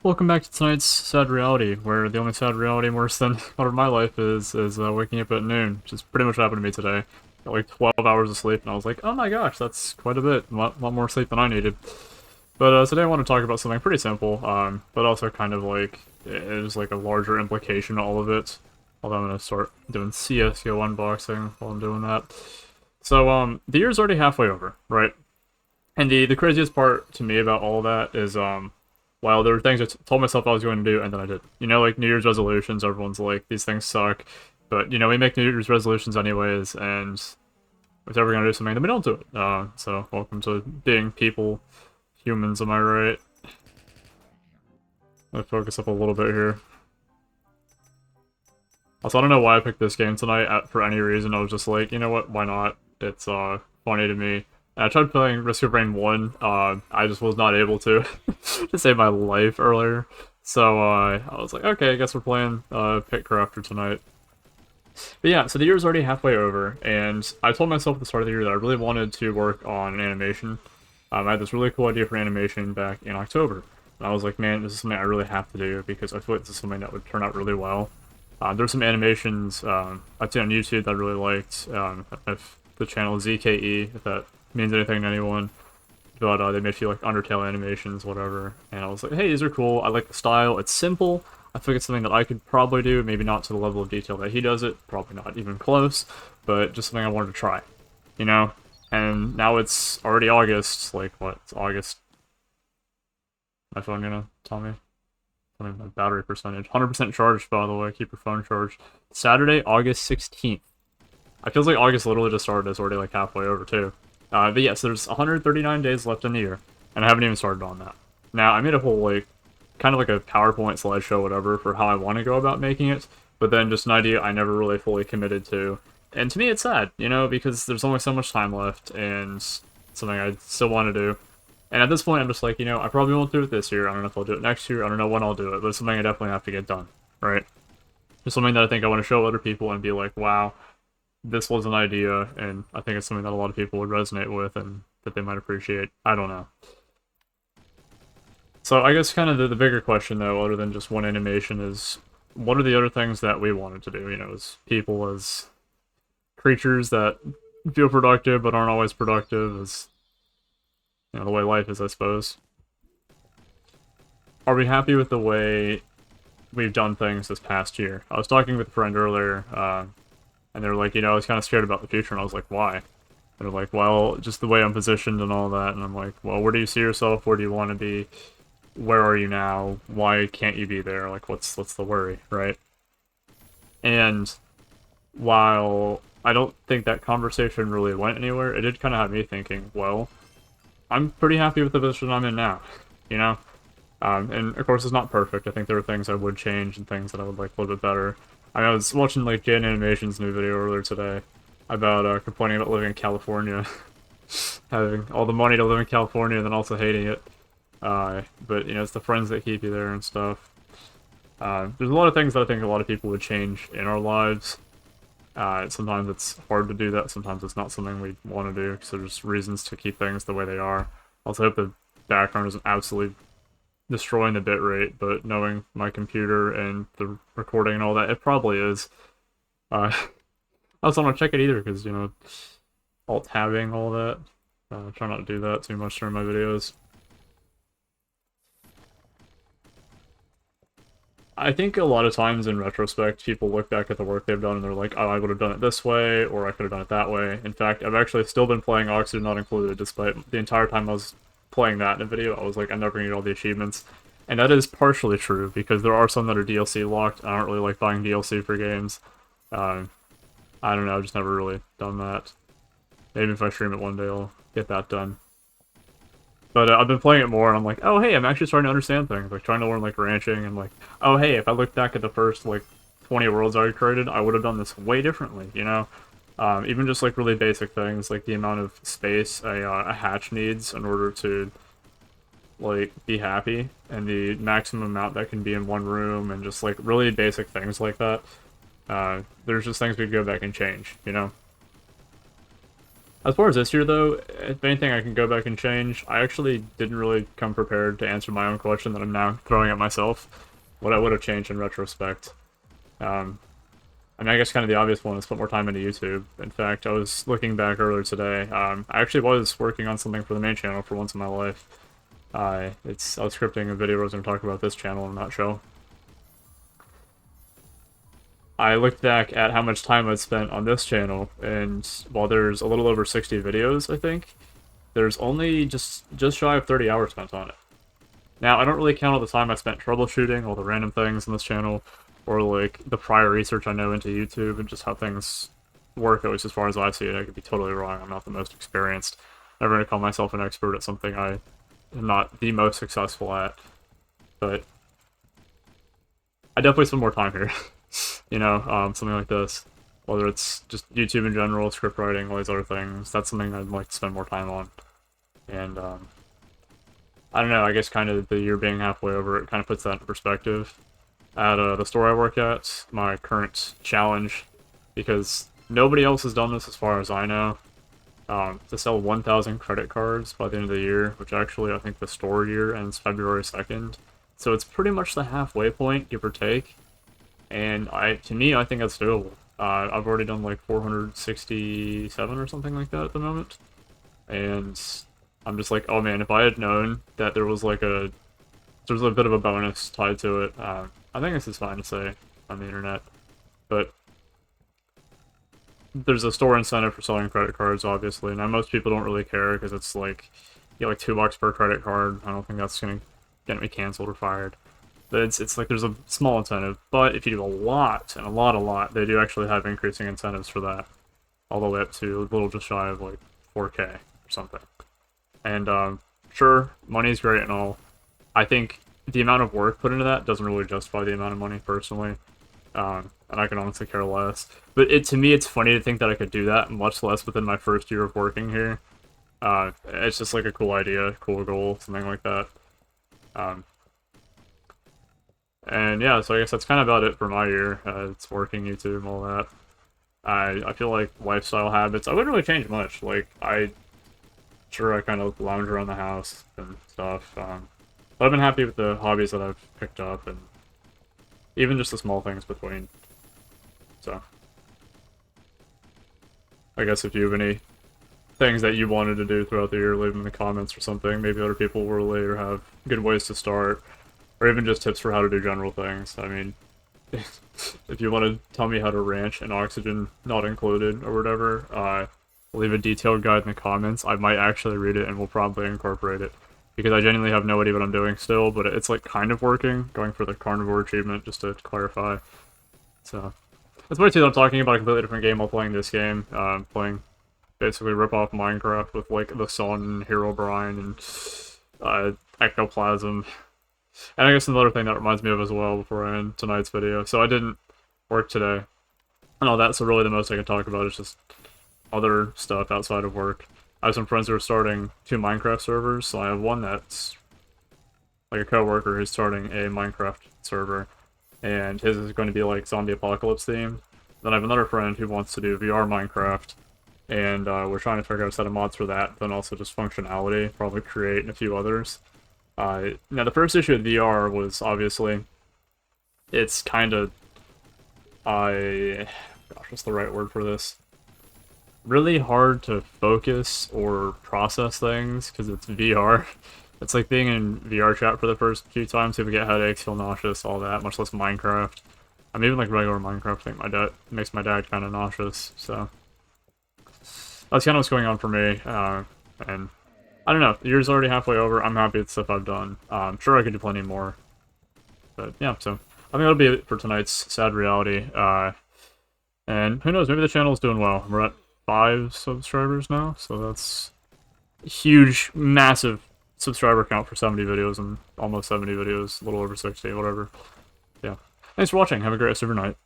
Welcome back to tonight's sad reality, where the only sad reality worse than part of my life is waking up at noon, which is pretty much what happened to me today. Got like 12 hours of sleep, and I was like, oh my gosh, that's quite a bit, lot more sleep than I needed. But today I want to talk about something pretty simple, but also kind of like it is like a larger implication to all of it. Although I'm gonna start doing CS:GO unboxing while I'm doing that. So the year's already halfway over, right? And the craziest part to me about all that is while there were things I told myself I was going to do, and then I did. You know, like New Year's resolutions, everyone's like, these things suck. But, you know, we make New Year's resolutions anyways, and if we're ever going to do something, then we don't do it. So, welcome to being people, humans, am I right? Let's focus up a little bit here. Also, I don't know why I picked this game tonight for any reason. I was just like, you know what, why not? It's funny to me. And I tried playing Risk of Rain 1. I just was not able to to save my life earlier. So I was like, okay, I guess we're playing Pit Crafter tonight. But yeah, so the year's already halfway over, and I told myself at the start of the year that I really wanted to work on an animation. I had this really cool idea for an animation back in October. And I was like, man, this is something I really have to do because I feel like this is something that would turn out really well. There's some animations I've seen on YouTube that I really liked. If the channel ZKE, if that means anything to anyone. But they made a few like Undertale animations, whatever. And I was like, hey, these are cool. I like the style. It's simple. I think it's something that I could probably do. Maybe not to the level of detail that he does it. Probably not even close. But just something I wanted to try. You know? And now it's already August. Like, what? It's August. My phone gonna tell me? Tell me my battery percentage. 100% charged, by the way. Keep your phone charged. Saturday, August 16th. I feels like August literally just started. It's already like halfway over, too. But yes, there's 139 days left in the year, and I haven't even started on that. Now, I made a whole, like, kind of like a PowerPoint slideshow, whatever, for how I want to go about making it, but then just an idea I never really fully committed to. And to me, it's sad, you know, because there's only so much time left, and something I still want to do. And at this point, I'm just like, you know, I probably won't do it this year. I don't know if I'll do it next year. I don't know when I'll do it, but it's something I definitely have to get done, right? Just something that I think I want to show other people and be like, wow, this was an idea, and I think it's something that a lot of people would resonate with and that they might appreciate. I don't know. So I guess kind of the bigger question, though, other than just one animation, is what are the other things that we wanted to do, you know, as people, as creatures that feel productive but aren't always productive, as, you know, the way life is, I suppose. Are we happy with the way we've done things this past year? I was talking with a friend earlier, and they were like, you know, I was kind of scared about the future, and I was like, why? And they're like, well, just the way I'm positioned and all that, and I'm like, well, where do you see yourself? Where do you want to be? Where are you now? Why can't you be there? Like, what's the worry, right? And while I don't think that conversation really went anywhere, it did kind of have me thinking, well, I'm pretty happy with the position I'm in now, you know? And of course, it's not perfect. I think there are things I would change and things that I would like a little bit better. I was watching like Jan Animation's new video earlier today about complaining about living in California, having all the money to live in California and then also hating it. But you know, it's the friends that keep you there and stuff. There's a lot of things that I think a lot of people would change in our lives. Sometimes it's hard to do that. Sometimes it's not something we want to do because there's reasons to keep things the way they are. Also, hope the background isn't absolutely destroying the bitrate, but knowing my computer and the recording and all that, it probably is. I also want to check it either because, you know, alt-tabbing, all that. Try not to do that too much during my videos. I think a lot of times in retrospect, people look back at the work they've done and they're like, oh, I would have done it this way, or I could have done it that way. In fact, I've actually still been playing Oxygen Not Included, despite the entire time I was playing that in a video, I was like, I'm never gonna get all the achievements. And that is partially true, because there are some that are DLC locked. I don't really like buying DLC for games. I don't know, I've just never really done that. Maybe if I stream it one day, I'll get that done. But I've been playing it more, and I'm like, oh hey, I'm actually starting to understand things. Like, trying to learn, like, ranching, and like, oh hey, if I look back at the first, like, 20 worlds I created, I would have done this way differently, you know? Even just, like, really basic things, like the amount of space a hatch needs in order to, like, be happy, and the maximum amount that can be in one room, and just, like, really basic things like that. There's just things we could go back and change, you know? As far as this year, though, if anything I can go back and change, I actually didn't really come prepared to answer my own question that I'm now throwing at myself. What I would have changed in retrospect. Um, I mean, I guess kind of the obvious one is put more time into YouTube. In fact, I was looking back earlier today. I actually was working on something for the main channel for once in my life. I was scripting a video where I was going to talk about this channel in a nutshell. I looked back at how much time I'd spent on this channel, and while there's a little over 60 videos, I think, there's only just shy of 30 hours spent on it. Now, I don't really count all the time I spent troubleshooting all the random things on this channel, or like the prior research I know into YouTube and just how things work, at least as far as I see it. I could be totally wrong. I'm not the most experienced. Never going to call myself an expert at something I am not the most successful at, but I definitely spend more time here. You know, something like this. Whether it's just YouTube in general, script writing, all these other things, that's something I'd like to spend more time on. And, I don't know, I guess kind of the year being halfway over, it kind of puts that in perspective. At the store I work at, my current challenge, because nobody else has done this as far as I know, to sell 1,000 credit cards by the end of the year, which actually I think the store year ends February 2nd. So it's pretty much the halfway point, give or take. And to me, I think that's doable. I've already done like 467 or something like that at the moment. And I'm just like, oh man, if I had known that there was a bit of a bonus tied to it, I think this is fine to say on the internet. But there's a store incentive for selling credit cards, obviously. Now, most people don't really care because it's like, you get like $2 per credit card. I don't think that's going to get me canceled or fired. But it's like there's a small incentive, but if you do a lot, and a lot, they do actually have increasing incentives for that, all the way up to a little just shy of like 4K or something. And sure, money's great and all. I think the amount of work put into that doesn't really justify the amount of money, personally. And I can honestly care less. But to me, it's funny to think that I could do that, much less within my first year of working here. It's just like a cool idea, cool goal, something like that. And yeah, so I guess that's kind of about it for my year. It's working, YouTube, all that. I feel like lifestyle habits, I wouldn't really change much. Like, I kind of lounge around the house and stuff. But I've been happy with the hobbies that I've picked up, and even just the small things between. So, I guess if you have any things that you wanted to do throughout the year, leave them in the comments or something. Maybe other people will relate or have good ways to start. Or even just tips for how to do general things. I mean, if you want to tell me how to ranch and oxygen not included or whatever, leave a detailed guide in the comments. I might actually read it and we'll probably incorporate it. Because I genuinely have no idea what I'm doing still, but it's like kind of working. Going for the carnivore achievement, just to clarify. So, that's why too I'm talking about a completely different game while playing this game. Playing basically rip-off Minecraft with like the Sun, Herobrine, and Ectoplasm. And I guess another thing that reminds me of as well before I end tonight's video. So I didn't work today and all that, so really the most I can talk about is just other stuff outside of work. I have some friends who are starting 2 Minecraft servers, so I have one that's like a coworker who's starting a Minecraft server, and his is going to be like zombie apocalypse themed. Then I have another friend who wants to do VR Minecraft, and we're trying to figure out a set of mods for that, then also just functionality, probably create and a few others. Now, the first issue of VR was, obviously, it's kind of, gosh, what's the right word for this? Really hard to focus or process things, because it's VR. It's like being in VR chat for the first few times, people get headaches, feel nauseous, all that, much less Minecraft. I mean, even like regular Minecraft, I think makes my dad kind of nauseous, so. That's kind of what's going on for me, and I don't know, the year's already halfway over. I'm happy with the stuff I've done. I'm sure I could do plenty more. But yeah, so I think that'll be it for tonight's Sad Reality. And who knows, maybe the channel's doing well. We're at 5 subscribers now, so that's a huge, massive subscriber count for 70 videos and almost 70 videos, a little over 60, whatever. Yeah. Thanks for watching. Have a great rest of your night.